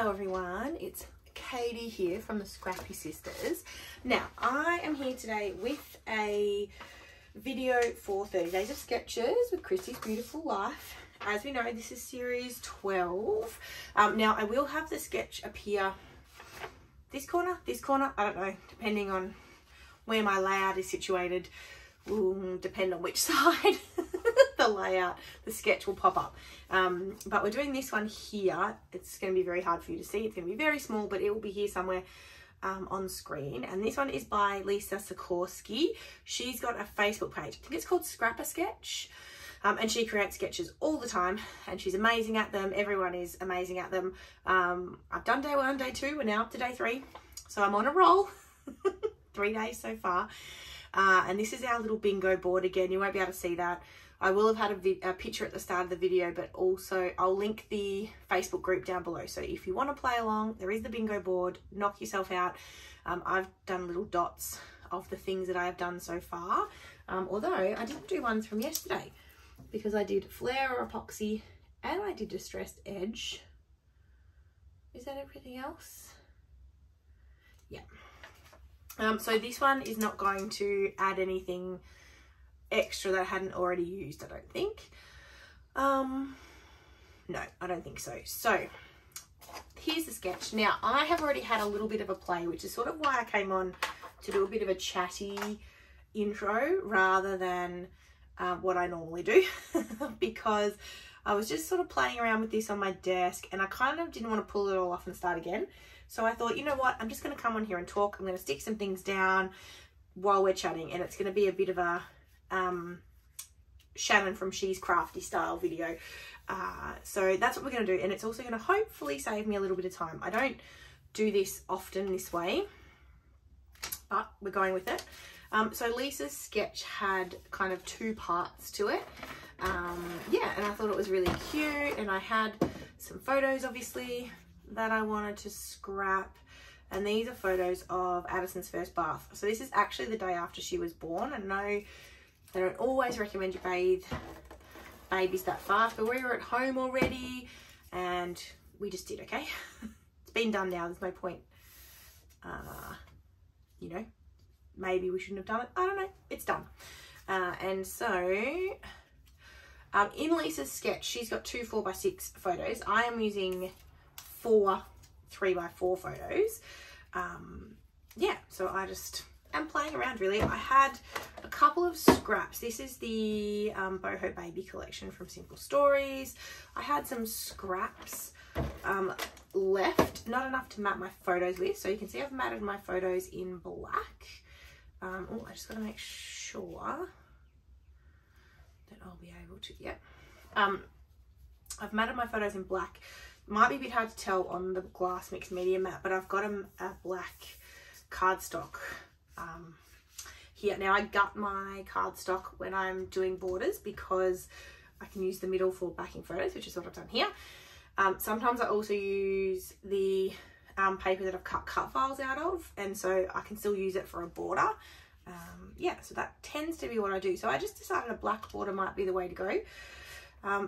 Hello everyone, it's Katie here from the Scrappy Sisters. Now I am here today with a video for 30 Days of Sketches with Christy's Beautiful Life. As we know, this is series 12. Now I will have the sketch appear this corner, I don't know, depending on where my layout is situated, will depend on which side the layout, the sketch will pop up. But we're doing this one here. It's going to be very hard for you to see. It's going to be very small, but it will be here somewhere on screen. And this one is by Lisa Sikorski. She's got a Facebook page. I think it's called Scrapper Sketch. And she creates sketches all the time and she's amazing at them. Everyone is amazing at them. I've done day 1, day 2, we're now up to day 3. So I'm on a roll. 3 days so far. And this is our little bingo board again. You won't be able to see that. I will have had a picture at the start of the video, but also I'll link the Facebook group down below. So if you want to play along, there is the bingo board. Knock yourself out. I've done little dots of the things that I have done so far. Although I didn't do ones from yesterday because I did flare or epoxy and I did distressed edge. Is that everything else? Yeah. So this one is not going to add anything extra that I hadn't already used, I don't think. No, I don't think so. So here's the sketch. Now I have already had a little bit of a play, which is sort of why I came on to do a bit of a chatty intro rather than what I normally do because I was just sort of playing around with this on my desk and I kind of didn't want to pull it all off and start again. So I thought, you know what, I'm just going to come on here and talk. I'm going to stick some things down while we're chatting and it's going to be a bit of a Shannon from She's Crafty style video. So that's what we're going to do and it's also going to hopefully save me a little bit of time. I don't do this often this way, but we're going with it. So Lisa's sketch had kind of 2 parts to it. Yeah, and I thought it was really cute and I had some photos obviously that I wanted to scrap, and these are photos of Addison's first bath. So this is actually the day after she was born. I know they don't always recommend you bathe babies that fast, but we were at home already and we just did, okay? It's been done now, there's no point, you know, maybe we shouldn't have done it, I don't know, it's done. And so in Lisa's sketch, she's got 2 4x6 photos. I am using 4 3x4 photos. Yeah, so I just am playing around really. I had a couple of scraps. This is the Boho Baby collection from Simple Stories. I had some scraps left, not enough to mat my photos with. So you can see I've matted my photos in black. Oh, I just got to make sure that I'll be able to, yeah. I've matted my photos in black. Might be a bit hard to tell on the glass mixed media mat, but I've got a black cardstock here. Now I gut my cardstock when I'm doing borders because I can use the middle for backing photos, which is what I've done here. Sometimes I also use the paper that I've cut files out of, and so I can still use it for a border. Yeah, so that tends to be what I do. So I just decided a black border might be the way to go.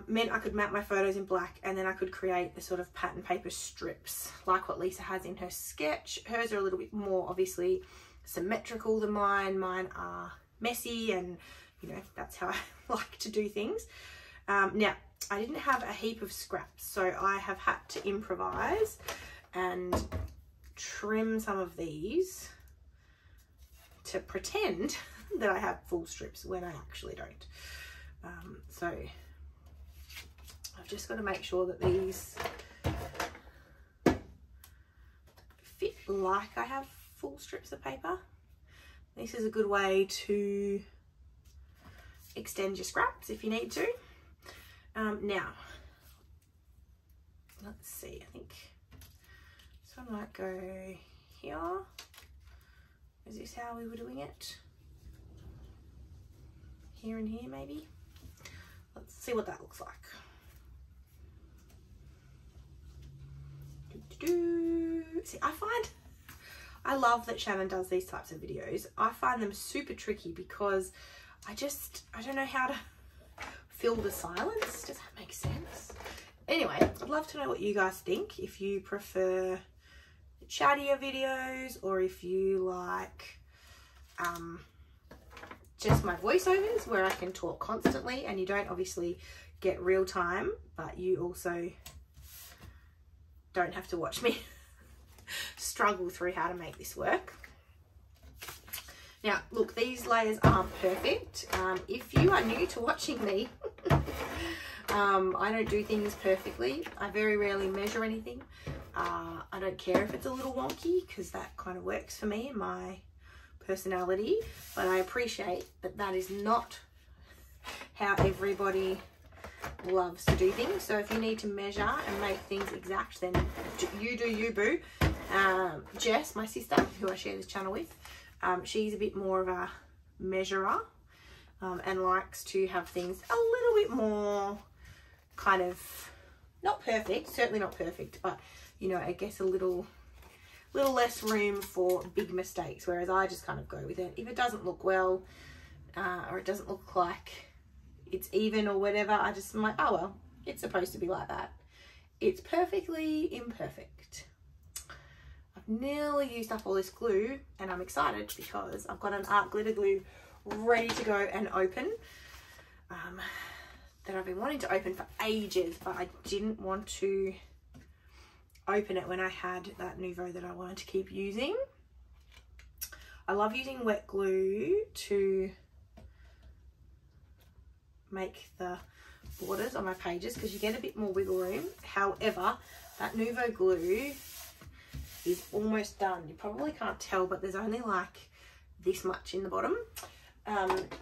Meant I could mat my photos in black and then I could create the sort of pattern paper strips like what Lisa has in her sketch. Hers are a little bit more obviously symmetrical than mine. Mine are messy and, you know, that's how I like to do things. Now, I didn't have a heap of scraps, so I have had to improvise and trim some of these to pretend that I have full strips when I actually don't. So I've just got to make sure that these fit like I have full strips of paper. This is a good way to extend your scraps if you need to. Now, let's see, I think this one might go here. Is this how we were doing it? Here and here maybe? Let's see what that looks like. See, I love that Shannon does these types of videos. I find them super tricky because I don't know how to fill the silence. Does that make sense? anyway, I'd love to know what you guys think. If you prefer chattier videos, or if you like just my voiceovers where I can talk constantly and you don't obviously get real time, but you also don't have to watch me struggle through how to make this work. Now, look, these layers aren't perfect. If you are new to watching me, I don't do things perfectly. I very rarely measure anything. I don't care if it's a little wonky, because that kind of works for me and my personality, but I appreciate that that is not how everybody loves to do things. So if you need to measure and make things exact, then you do you, boo. Jess, my sister, who I share this channel with, she's a bit more of a measurer, and likes to have things a little bit more kind of, not perfect, certainly not perfect, but you know, I guess a little less room for big mistakes, whereas I just kind of go with it. If it doesn't look well, or it doesn't look like it's even or whatever, I'm like, oh well, it's supposed to be like that. It's perfectly imperfect. I've nearly used up all this glue, and I'm excited because I've got an art glitter glue ready to go and open, that I've been wanting to open for ages, but I didn't want to open it when I had that Nouveau that I wanted to keep using. I love using wet glue to make the borders on my pages because you get a bit more wiggle room. However, that Nouveau glue is almost done. You probably can't tell, but there's only like this much in the bottom.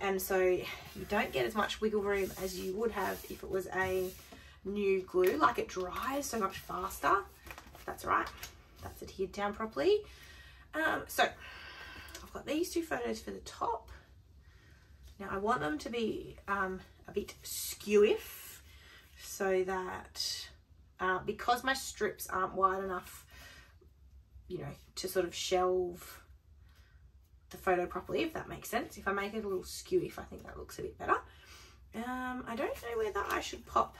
And so you don't get as much wiggle room as you would have if it was a new glue. Like, it dries so much faster. That's right, that's adhered down properly. So I've got these two photos for the top. Now I want them to be a bit skewiff, so that because my strips aren't wide enough, you know, to sort of shelve the photo properly, if that makes sense. If I make it a little skewiff, I think that looks a bit better. I don't know whether I should pop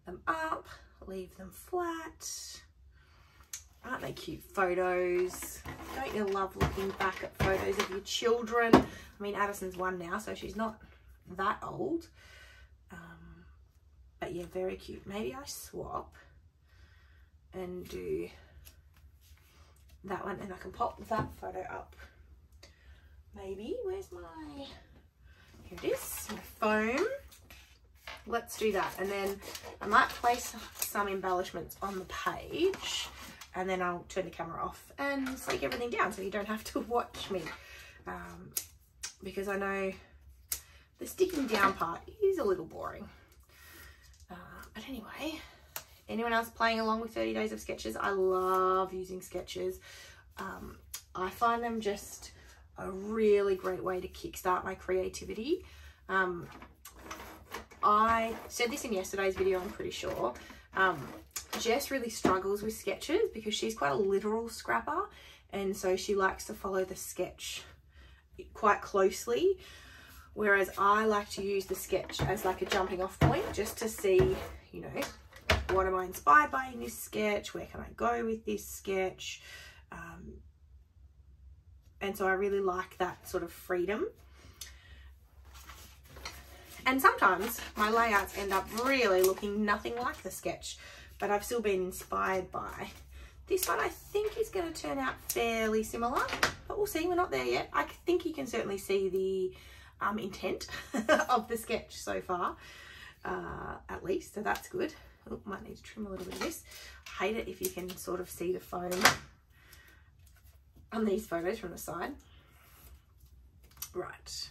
them up, leave them flat. Aren't they cute photos? Don't you love looking back at photos of your children? I mean, Addison's 1 now, so she's not that old. But yeah, very cute. Maybe I swap and do that one, and I can pop that photo up. Maybe, where's my, here it is, my foam. Let's do that, and then I might place some embellishments on the page, and then I'll turn the camera off and sleek everything down so you don't have to watch me, because I know the sticking down part is a little boring. But anyway, anyone else playing along with 30 Days of Sketches? I love using sketches. I find them just a really great way to kickstart my creativity. I said this in yesterday's video, I'm pretty sure. Jess really struggles with sketches because she's quite a literal scrapper, and so she likes to follow the sketch quite closely, whereas I like to use the sketch as like a jumping off point, just to see, you know, what am I inspired by in this sketch, where can I go with this sketch, and so I really like that sort of freedom. And sometimes my layouts end up really looking nothing like the sketch, but I've still been inspired by. This one I think is going to turn out fairly similar, but we'll see, we're not there yet. I think you can certainly see the intent of the sketch so far, at least, so that's good. Oh, might need to trim a little bit of this. I hate it if you can sort of see the foam on these photos from the side. Right.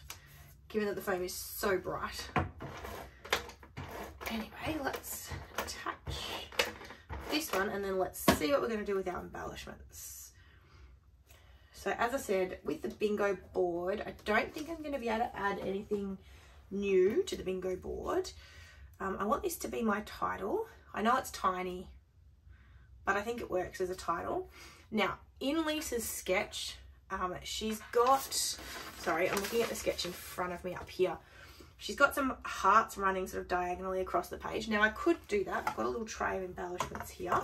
Given that the foam is so bright. Anyway, let's attach this one, and then let's see what we're going to do with our embellishments. So as I said, with the bingo board, I don't think I'm going to be able to add anything new to the bingo board. I want this to be my title. I know it's tiny, but I think it works as a title. Now, in Lisa's sketch, she's got, sorry, I'm looking at the sketch in front of me up here. She's got some hearts running sort of diagonally across the page. Now I could do that. I've got a little tray of embellishments here.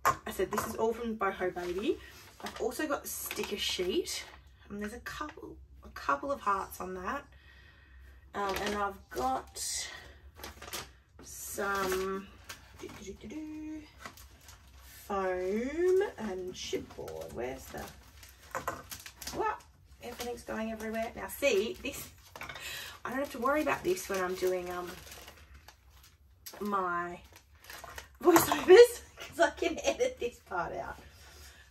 I said this is all from Boho Baby. I've also got the sticker sheet, and there's a couple of hearts on that. And I've got some foam and chipboard. Where's the... Well, everything's going everywhere. Now see, this... I don't have to worry about this when I'm doing my voiceovers, because I can edit this part out.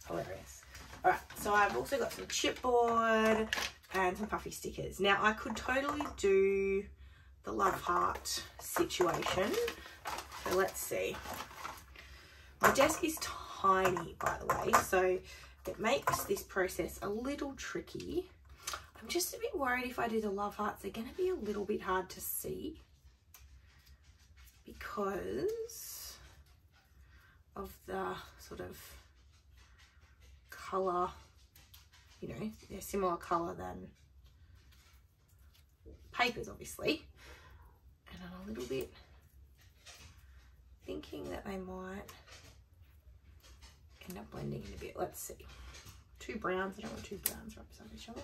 Hilarious. Alright, so I've also got some chipboard and some puffy stickers. Now I could totally do the love heart situation. So let's see. My desk is tiny, by the way, so it makes this process a little tricky. I'm just a bit worried if I do the love hearts, they're going to be a little bit hard to see because of the sort of colour, you know, they're similar colour than papers, obviously. And I'm a little bit thinking that they might end up blending in a bit. Let's see. Two browns, I don't want two browns right beside each other.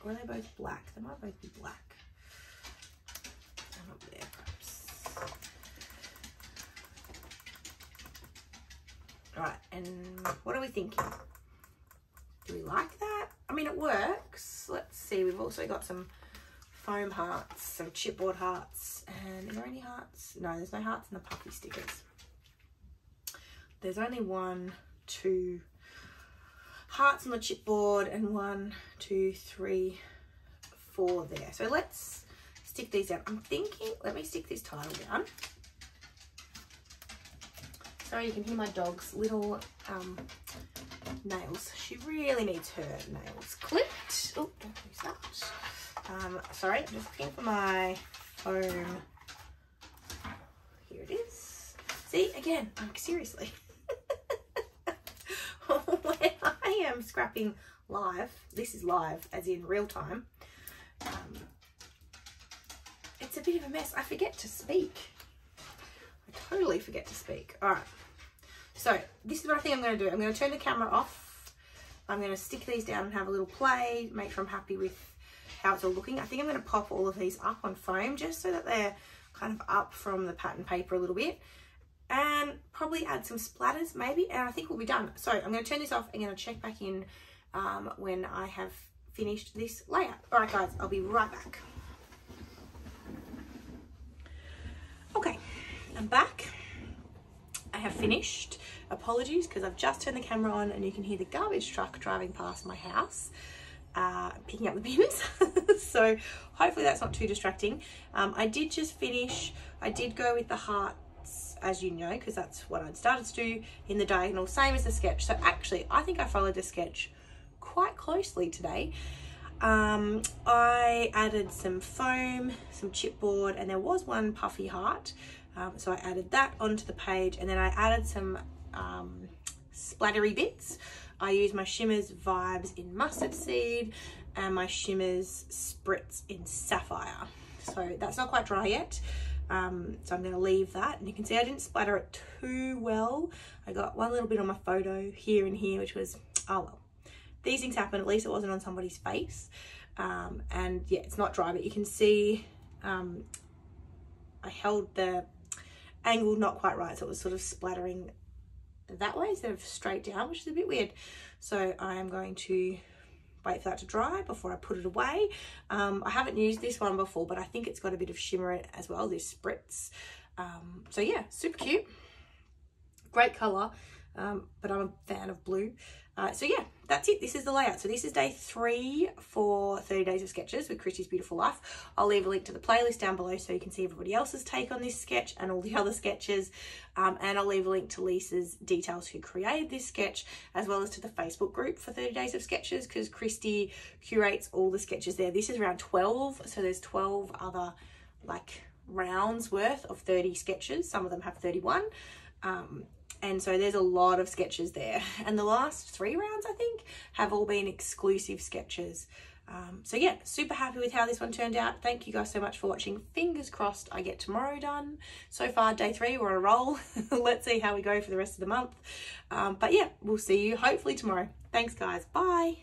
Or are they both black? They might both be black. And up there, perhaps. Alright, and what are we thinking? Do we like that? I mean, it works. Let's see, we've also got some foam hearts, some chipboard hearts, and are there any hearts? No, there's no hearts in the puffy stickers. There's only 1, 2 hearts on the chipboard and 1, 2, 3, 4 there. So let's stick these down. I'm thinking, let me stick this title down. Sorry, you can hear my dog's little nails. She really needs her nails clipped. Oh, don't lose that. Sorry, I'm just looking for my foam. Here it is. See, again, seriously. When I am scrapping live, this is live as in real time, it's a bit of a mess. I forget to speak. I totally forget to speak. All right, so this is what I think I'm going to do. I'm going to turn the camera off. I'm going to stick these down and have a little play, make sure I'm happy with how it's all looking. I think I'm going to pop all of these up on foam just so that they're kind of up from the pattern paper a little bit. And probably add some splatters maybe, and I think we'll be done. So I'm going to turn this off and going to check back in when I have finished this layout. All right, guys, I'll be right back. Okay, I'm back. I have finished. Apologies, because I've just turned the camera on and you can hear the garbage truck driving past my house, picking up the bins. So hopefully that's not too distracting. I did just finish. I did go with the heart, as you know, because that's what I'd started to do in the diagonal, same as the sketch. So actually I think I followed the sketch quite closely today. I added some foam, some chipboard, and there was one puffy heart, so I added that onto the page, and then I added some splattery bits. I used my Shimmers Vibes in Mustard Seed and my Shimmers Spritz in Sapphire. So that's not quite dry yet. So I'm going to leave that, and you can see I didn't splatter it too well. I got one little bit on my photo here and here, which was, oh well, these things happen. At least it wasn't on somebody's face. And yeah, it's not dry, but you can see I held the angle not quite right, so it was sort of splattering that way instead of straight down, which is a bit weird. So I am going to wait for that to dry before I put it away. I haven't used this one before, but I think it's got a bit of shimmer in it as well, this Spritz. So yeah, super cute, great color, but I'm a fan of blue. So yeah, that's it. This is the layout. So this is day 3 for 30 Days of Sketches with Christy's Beautiful Life. I'll leave a link to the playlist down below so you can see everybody else's take on this sketch and all the other sketches. And I'll leave a link to Lisa's details who created this sketch, as well as to the Facebook group for 30 Days of Sketches, because Christy curates all the sketches there. This is around 12, so there's 12 other like rounds worth of 30 sketches. Some of them have 31. And so there's a lot of sketches there, and the last 3 rounds I think have all been exclusive sketches So yeah, super happy with how this one turned out. Thank you guys so much for watching. Fingers crossed I get tomorrow done. So far, day 3, we're on a roll. Let's see how we go for the rest of the month. But yeah, we'll see you hopefully tomorrow. Thanks guys, bye.